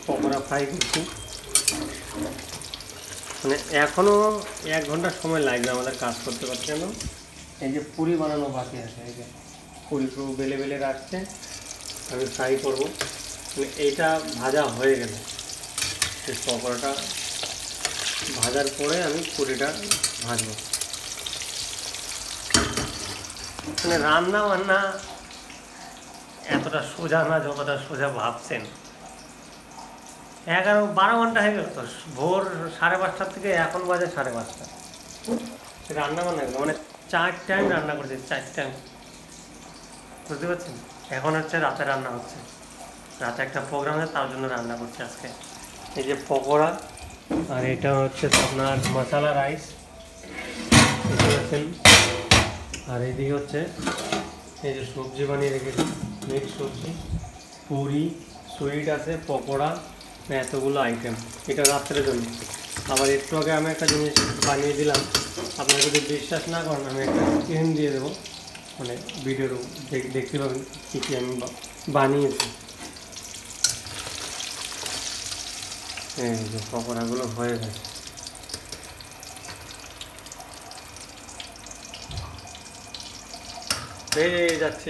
Pakora fry করছি। মানে এখনও 1 ঘন্টা সময় লাগবে আমাদের কাজ করতে করতে। কেন, এই যে পুরি বানানো বাকি আছে, এই যে পুরি পুরো বেলে বেলে রাখছে, আমি ফ্রাই করবো। মানে এইটা ভাজা হয়ে গেলে এই পকোড়াটা ভাজার পরে আমি পুরিটা ভাজবো। মানে রান্না বান্না এতটা সোজা না যতটা সোজা ভাবছেন। 11-12 ঘন্টা হয়ে গেল তো, ভোর 5:30 থেকে এখন বাজে 5:30। রান্না বান্না মানে 4 টাইম রান্না করছি, 4 টাইম, বুঝতে পারছেন। এখন হচ্ছে রাতে রান্না হচ্ছে, রাতে একটা প্রোগ্রাম আছে, তার জন্য রান্না করছি আজকে। এই যে পকোড়া, আর এটা হচ্ছে আপনার মশলা রাইস, বুঝতে পারছেন। আর এইদিকে হচ্ছে এই যে সবজি বানিয়ে রেখেছি, মিক্স সবজি, পুরি, সুইট আছে, পকোড়া, এতগুলো আইটেম। এটা রাত্রের জন্য। আবার একটু আগে আমি একটা জিনিস বানিয়ে দিলাম, আপনারা যদি বিশ্বাস না করেন আমি একটা স্ক্রিন দিয়ে দেবো, মানে ভিডিওর দেখতে পাবেন কী কী আমি বানিয়েছি। এই যে পকোড়াগুলো হয়ে গেছে। ভেজে যাচ্ছে,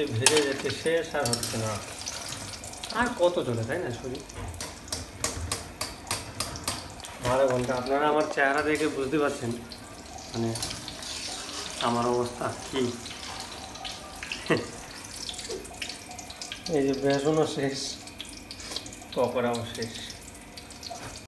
শেষ আর হচ্ছে না। আর কত চলে, তাই না শরীর? 12 ঘন্টা। আপনারা আমার চেহারা দেখে বুঝতে পারছেন মানে আমার অবস্থা কি। এই যে বেসনও শেষ, পকোড়াও শেষ।